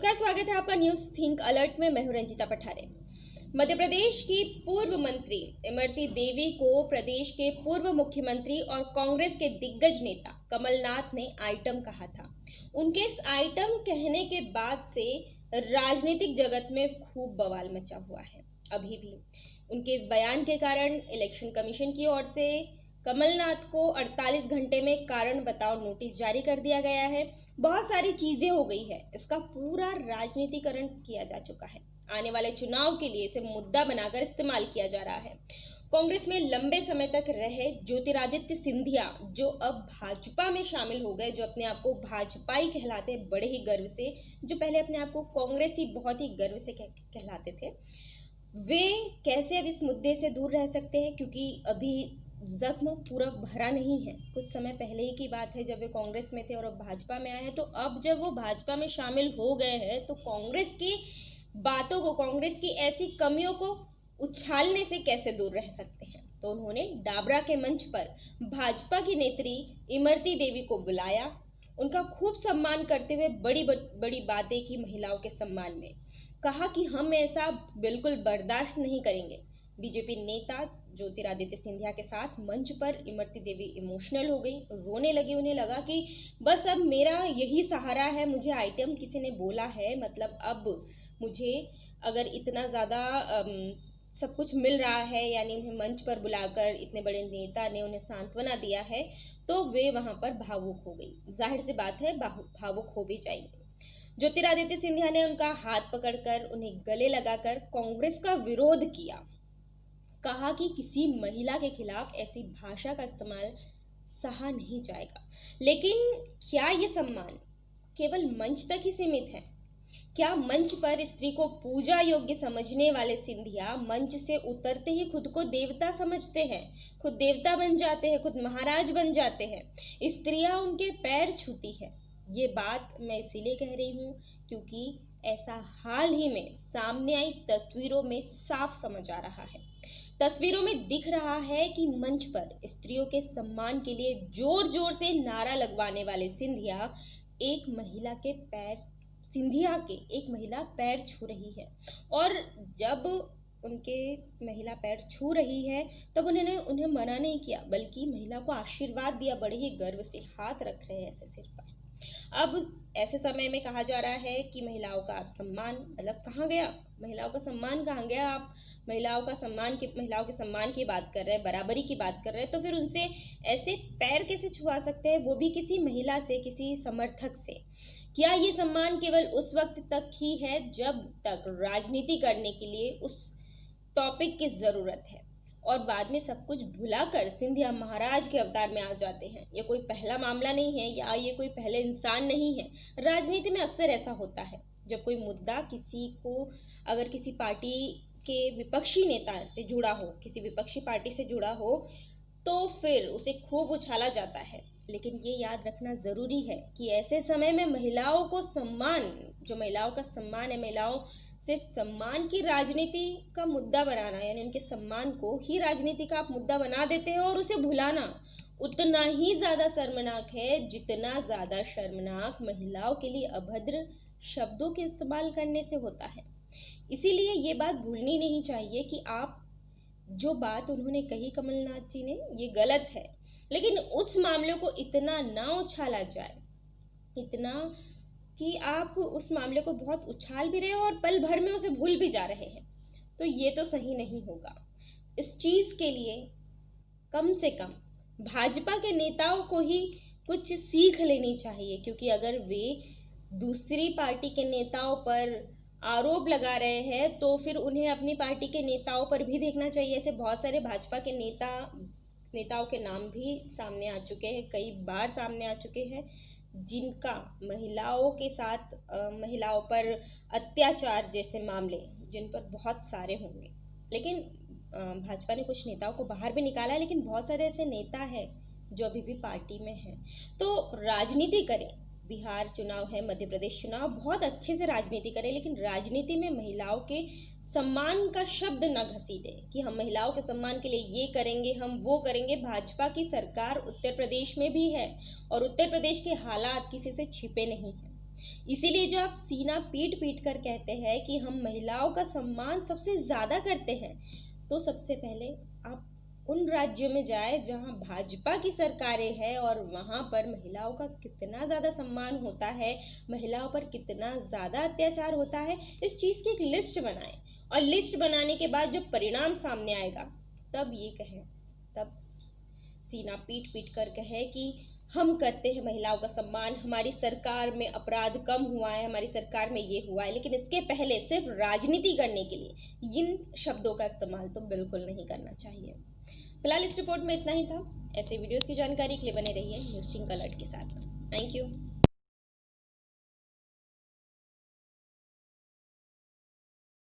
नमस्कार, स्वागत है आपका न्यूज थिंक अलर्ट में। मैं हूं रंजिता पठारे। मध्य प्रदेश की पूर्व मंत्री इमरती देवी को प्रदेश के पूर्व मुख्यमंत्री और कांग्रेस के दिग्गज नेता कमलनाथ ने आइटम कहा था। उनके इस आइटम कहने के बाद से राजनीतिक जगत में खूब बवाल मचा हुआ है। अभी भी उनके इस बयान के कारण इलेक्शन कमीशन की ओर से कमलनाथ को 48 घंटे में कारण बताओ नोटिस जारी कर दिया गया है। बहुत सारी चीजें हो गई है, इसका पूरा राजनीतिकरण किया जा चुका है। आने वाले चुनाव के लिए इसे मुद्दा बनाकर इस्तेमाल किया जा रहा है। कांग्रेस में लंबे समय तक रहे ज्योतिरादित्य सिंधिया, जो अब भाजपा में शामिल हो गए, जो अपने आप को भाजपाई कहलाते हैं बड़े ही गर्व से, जो पहले अपने आप को कांग्रेसी बहुत ही गर्व से कहलाते थे, वे कैसे अब इस मुद्दे से दूर रह सकते हैं? क्योंकि अभी जख्म पूरा भरा नहीं है। कुछ समय पहले ही की बात है जब वे कांग्रेस में थे और अब भाजपा में आए हैं। तो अब जब वो भाजपा में शामिल हो गए हैं तो कांग्रेस की बातों को, कांग्रेस की ऐसी कमियों को उछालने से कैसे दूर रह सकते हैं? तो उन्होंने डाबरा के मंच पर भाजपा की नेत्री इमरती देवी को बुलाया, उनका खूब सम्मान करते हुए बड़ी बड़ी बातें की महिलाओं के सम्मान में। कहा कि हम ऐसा बिल्कुल बर्दाश्त नहीं करेंगे। बीजेपी नेता ज्योतिरादित्य सिंधिया के साथ मंच पर इमरती देवी इमोशनल हो गई, रोने लगी। उन्हें लगा कि बस अब मेरा यही सहारा है, मुझे आइटम किसी ने बोला है, मतलब अब मुझे अगर इतना ज़्यादा सब कुछ मिल रहा है, यानी उन्हें मंच पर बुलाकर इतने बड़े नेता ने उन्हें सांत्वना दिया है, तो वे वहाँ पर भावुक हो गई। जाहिर सी बात है, भावुक हो भी जाएंगे। ज्योतिरादित्य सिंधिया ने उनका हाथ पकड़कर उन्हें गले लगाकर कांग्रेस का विरोध किया। कहा कि किसी महिला के खिलाफ ऐसी भाषा का इस्तेमाल सहा नहीं जाएगा। लेकिन क्या ये सम्मान केवल मंच तक ही सीमित है? क्या मंच पर स्त्री को पूजा योग्य समझने वाले सिंधिया मंच से उतरते ही खुद को देवता समझते हैं, खुद देवता बन जाते हैं, खुद महाराज बन जाते हैं, स्त्रियां उनके पैर छूती है? ये बात मैं इसीलिए कह रही हूँ क्योंकि ऐसा हाल ही में सामने आई तस्वीरों में साफ समझ आ रहा है। तस्वीरों में दिख रहा है कि मंच पर स्त्रियों के सम्मान के लिए जोर जोर से नारा लगवाने वाले सिंधिया एक महिला पैर छू रही है। और जब उनके महिला पैर छू रही है तब उन्हें मना नहीं किया, बल्कि महिला को आशीर्वाद दिया। बड़े ही गर्व से हाथ रख रहे हैं ऐसे सिर पर। अब ऐसे समय में कहा जा रहा है कि महिलाओं का सम्मान, मतलब कहाँ गया महिलाओं का सम्मान? कहाँ गया? आप महिलाओं के सम्मान की बात कर रहे हैं, बराबरी की बात कर रहे हैं, तो फिर उनसे ऐसे पैर कैसे छुआ सकते हैं, वो भी किसी महिला से, किसी समर्थक से? क्या ये सम्मान केवल उस वक्त तक ही है जब तक राजनीति करने के लिए उस टॉपिक की जरूरत है, और बाद में सब कुछ भुलाकर सिंधिया महाराज के अवतार में आ जाते हैं? ये कोई पहला मामला नहीं है, या ये कोई पहले इंसान नहीं है। राजनीति में अक्सर ऐसा होता है, जब कोई मुद्दा किसी को, अगर किसी पार्टी के विपक्षी नेता से जुड़ा हो, किसी विपक्षी पार्टी से जुड़ा हो, तो फिर उसे खूब उछाला जाता है। लेकिन ये याद रखना जरूरी है कि ऐसे समय में महिलाओं को सम्मान, जो महिलाओं का सम्मान है, महिलाओं से सम्मान की राजनीति का मुद्दा बनाना, यानी उनके सम्मान को ही राजनीति का आप मुद्दा बना देते हैं, और उसे भुलाना उतना ही ज्यादा शर्मनाक है जितना ज्यादा शर्मनाक महिलाओं के लिए अभद्र शब्दों के इस्तेमाल करने से होता है। इसीलिए ये बात भूलनी नहीं चाहिए कि आप जो बात उन्होंने कही, कमलनाथ जी ने, ये गलत है। लेकिन उस मामले को इतना ना उछाला जाए, इतना कि आप उस मामले को बहुत उछाल भी रहे हो और पल भर में उसे भूल भी जा रहे हैं, तो ये तो सही नहीं होगा। इस चीज के लिए कम से कम भाजपा के नेताओं को ही कुछ सीख लेनी चाहिए, क्योंकि अगर वे दूसरी पार्टी के नेताओं पर आरोप लगा रहे हैं तो फिर उन्हें अपनी पार्टी के नेताओं पर भी देखना चाहिए। ऐसे बहुत सारे भाजपा के नेताओं के नाम भी सामने आ चुके हैं, कई बार सामने आ चुके हैं, जिनका महिलाओं के साथ, महिलाओं पर अत्याचार जैसे मामले, जिन पर बहुत सारे होंगे। लेकिन भाजपा ने कुछ नेताओं को बाहर भी निकाला, लेकिन बहुत सारे ऐसे नेता हैं जो अभी भी पार्टी में हैं। तो राजनीति करें, बिहार चुनाव है, मध्य प्रदेश चुनाव, बहुत अच्छे से राजनीति करें, लेकिन राजनीति में महिलाओं के सम्मान का शब्द न घसीटे कि हम महिलाओं के सम्मान के लिए ये करेंगे, हम वो करेंगे। भाजपा की सरकार उत्तर प्रदेश में भी है और उत्तर प्रदेश के हालात किसी से छिपे नहीं हैं। इसीलिए जब आप सीना पीट पीट कर कहते हैं कि हम महिलाओं का सम्मान सबसे ज़्यादा करते हैं, तो सबसे पहले आप उन राज्यों में जाए जहां भाजपा की सरकारें हैं और वहां पर महिलाओं का कितना ज़्यादा सम्मान होता है, महिलाओं पर कितना ज़्यादा अत्याचार होता है, इस चीज़ की एक लिस्ट बनाएं। और लिस्ट बनाने के बाद जब परिणाम सामने आएगा तब ये कहें, तब सीना पीट पीट कर कहे कि हम करते हैं महिलाओं का सम्मान, हमारी सरकार में अपराध कम हुआ है, हमारी सरकार में ये हुआ है। लेकिन इसके पहले सिर्फ राजनीति करने के लिए इन शब्दों का इस्तेमाल तो बिल्कुल नहीं करना चाहिए। फिलहाल इस रिपोर्ट में इतना ही था। ऐसे वीडियोस की जानकारी के लिए बने रहिए न्यूज़ थिंक अलर्ट के साथ। Thank you.